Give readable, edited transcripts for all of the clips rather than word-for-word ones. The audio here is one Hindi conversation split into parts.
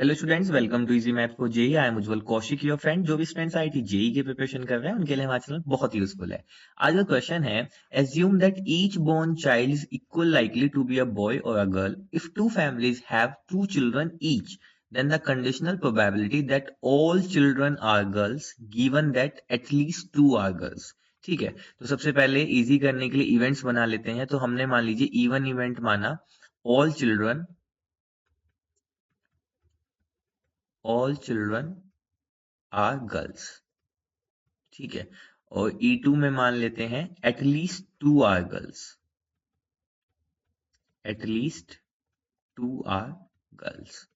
Hello students, welcome to easy math for JEE. I am Ujjwal Kaushik, your friend. जो भी स्टूडेंट्स आईआईटी जेई की प्रिपरेशन कर रहे हैं उनके लिए हमारा चैनल बहुत यूजफुल है। आज का क्वेश्चन है, assume that each born child is equal likely to be a boy और a girl if two families have two children each, then the conditional probability that all children are girls given that at least two are girls। ठीक है, तो सबसे पहले इजी करने के लिए इवेंट्स बना लेते हैं। तो हमने मान लीजिए इवन इवेंट माना, ऑल चिल्ड्रन आर गर्ल्स। ठीक है, और E2 में मान लेते हैं at least two are girls, at least two are girls.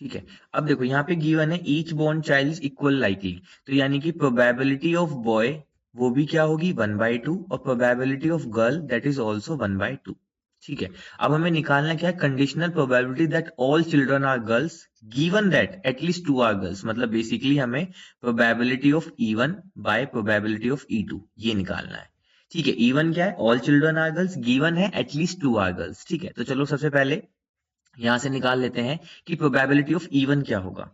ठीक है, अब देखो यहाँ पे गिवन है each born child is equal likely, तो यानी कि प्रोबेबिलिटी ऑफ बॉय वो भी क्या होगी 1/2, और probability of girl that is also 1/2। ठीक है, अब हमें निकालना क्या है, conditional probability that all children are girls given that at least two are girls. मतलब बेसिकली हमें probability of E1 by probability of E2 ये निकालना है। ठीक है, E1 क्या है, all children are girls, given है एटलीस्ट टू आर गर्ल्स। ठीक है, तो चलो सबसे पहले यहां से निकाल लेते हैं कि प्रोबेबिलिटी ऑफ E1 क्या होगा।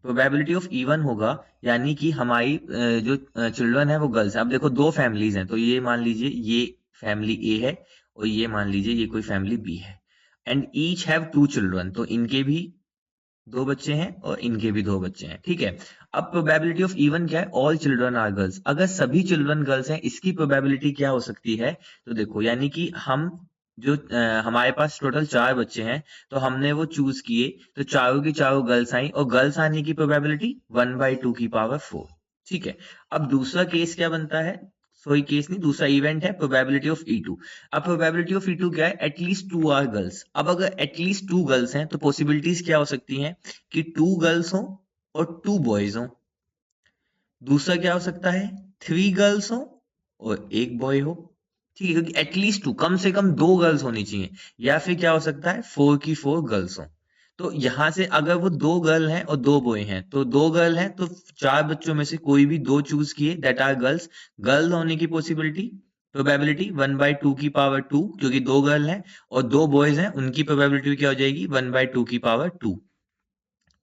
प्रोबेबिलिटी ऑफ E1 होगा, यानी कि हमारी जो चिल्ड्रन है वो गर्ल्स है। अब देखो दो फैमिलीज हैं, तो ये मान लीजिए ये फैमिली ए है और ये मान लीजिए ये कोई फैमिली बी है, and each have two children, तो इनके भी दो बच्चे हैं और इनके भी दो बच्चे हैं। ठीक है, अब प्रोबेबिलिटी ऑफ E1 क्या है, ऑल चिल्ड्रन आर गर्ल्स। अगर सभी चिल्ड्रन गर्ल्स हैं, इसकी प्रोबेबिलिटी क्या हो सकती है, तो देखो यानी कि हम जो हमारे पास टोटल 4 बच्चे हैं, तो हमने वो चूज किए, तो चारों की चारों गर्ल्स आई, और गर्ल्स आने की प्रोबेबिलिटी 1/2 की पावर 4। ठीक है, अब दूसरा केस क्या बनता है, सॉरी केस नहीं, दूसरा इवेंट है प्रोबेबिलिटी ऑफ E2। अब प्रोबेबिलिटी ऑफ E2 क्या है, एटलीस्ट टू आर गर्ल्स। अब अगर एटलीस्ट टू गर्ल्स हैं तो पॉसिबिलिटीज क्या हो सकती हैं कि टू गर्ल्स हो और टू बॉयज हो। दूसरा क्या हो सकता है, थ्री गर्ल्स हो और एक बॉय हो। ठीक है, क्योंकि एटलीस्ट टू, कम से कम दो गर्ल्स होनी चाहिए, या फिर क्या हो सकता है 4 की 4 गर्ल्स हो। तो यहां से अगर वो दो गर्ल हैं और दो बॉय हैं, तो दो गर्ल हैं तो चार बच्चों में से कोई भी दो चूज किए दैट आर गर्ल्स, गर्ल होने की पॉसिबिलिटी प्रोबेबिलिटी 1/2 की पावर 2, क्योंकि दो गर्ल हैं, और दो बॉयज हैं उनकी प्रोबेबिलिटी क्या हो जाएगी 1/2 की पावर 2।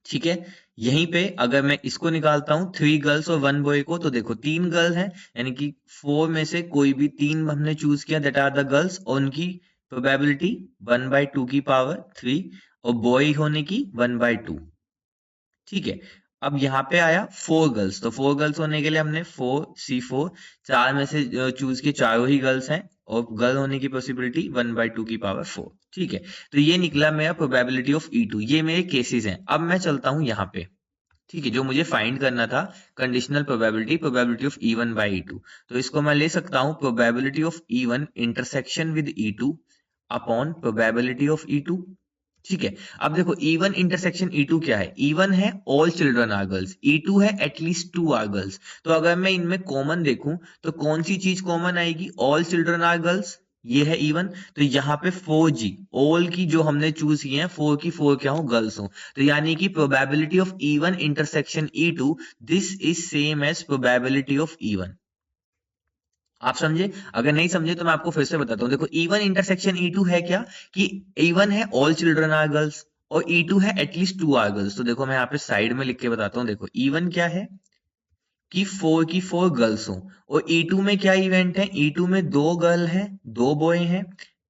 ठीक है, यहीं पे अगर मैं इसको निकालता हूं, थ्री गर्ल्स और वन बॉय को, तो देखो तीन गर्ल हैं, यानी कि 4 में से कोई भी तीन हमने चूज किया दैट आर द गर्ल्स, और उनकी प्रोबेबिलिटी 1/2 की पावर 3, और बॉय होने की 1/2। ठीक है, अब यहाँ पे आया फोर गर्ल्स, तो फोर गर्ल्स होने के लिए हमने 4C4, चार में से चूज किए, चारों ही गर्ल्स हैं, और गर्ल होने की पॉसिबिलिटी 1/2 की पावर 4। ठीक है, तो ये निकला मेरा प्रोबेबिलिटी ऑफ E2। ये मेरे केसेस हैं। अब मैं चलता हूं यहाँ पे। ठीक है, जो मुझे फाइंड करना था conditional probability, probability of E1 by E2, तो इसको मैं ले सकता हूं probability of E1 intersection with E2 upon probability of E2। ठीक है, अब देखो E1 इंटरसेक्शन E2 क्या है, E1 है all children are girls, E2 है एटलीस्ट टू आर गर्ल्स। तो अगर मैं इनमें कॉमन देखूं तो कौन सी चीज कॉमन आएगी, ऑल चिल्ड्रन आर गर्ल्स, ये है E1। तो यहाँ पे 4G ऑल की जो हमने चूज की है, 4 की 4 क्या हो, गर्ल्स हो। तो यानी कि probability of E1 intersection E2, this is same as probability of E1। आप समझे? अगर नहीं समझे तो मैं आपको फिर से बताता हूं। देखो E1 इंटरसेक्शन E2 है क्या, कि E1 है ऑल चिल्ड्रन आर गर्ल्स और E2 है एटलीस्ट टू आर गर्ल्स। तो देखो मैं यहाँ पे साइड में लिख के बताता हूँ। देखो E1 क्या है कि 4 की 4 गर्ल्स हो, और E2 में क्या इवेंट है, E2 में दो गर्ल है दो बॉय हैं,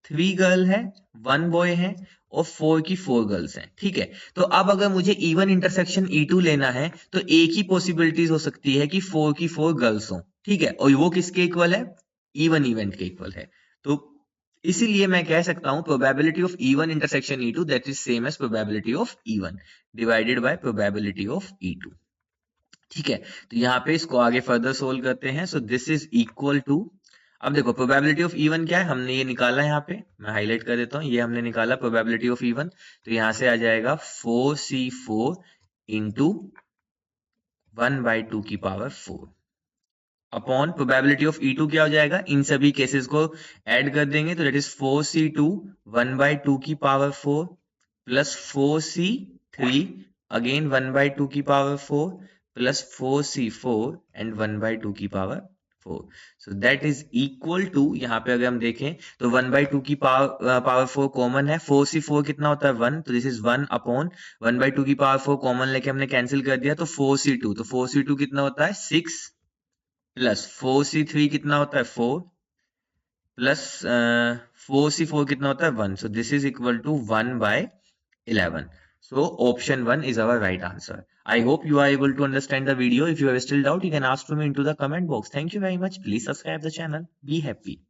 थ्री गर्ल है वन बॉय है, और 4 की 4 गर्ल्स हैं। ठीक है, तो अब अगर मुझे E1 इंटरसेक्शन E2 लेना है, तो एक ही पॉसिबिलिटीज हो सकती है कि 4 की 4 गर्ल्स हो। ठीक है, और वो किसके इक्वल है, E1 इवेंट के इक्वल है। तो इसीलिए मैं कह सकता हूं probability of E1 intersection E2 that is same as probability of E1 divided by probability of E2। ठीक है, तो यहाँ पे इसको आगे फर्दर सोल्व करते हैं। So this is equal to, अब देखो प्रोबेबिलिटी ऑफ E1 क्या है, हमने ये निकाला है। यहाँ पे मैं हाईलाइट कर देता हूँ, ये हमने निकाला प्रोबेबिलिटी ऑफ E1। तो यहाँ से आ जाएगा 4C4 इंटू 1/2 की power 4 upon probability of E2 क्या हो जाएगा, इन सभी केसेस को ऐड कर देंगे, तो दैट इज 4C2 1/2 की पावर 4 प्लस 4C3 अगेन 1/2 की पावर 4 प्लस 4C4 एंड 1/2 की power 4. So that is equal to, यहाँ पे अगर हम देखें तो 1/2 की पावर 4 कॉमन है, 4 से 4 कितना होता है 1, तो दिस इज 1 अपॉन 1/2 की पावर 4 कॉमन लेके हमने कैंसिल कर दिया, तो 4 से 2, तो 4 से 2 कितना होता है 6 प्लस 4 से 3 कितना होता है 4 प्लस 4 से 4 कितना होता है 1, so this is equal to 1/11. So option 1 is our right answer. I hope you are able to understand the video. If you have still doubt, you can ask me into the comment box. Thank you very much. Please subscribe the channel. Be happy.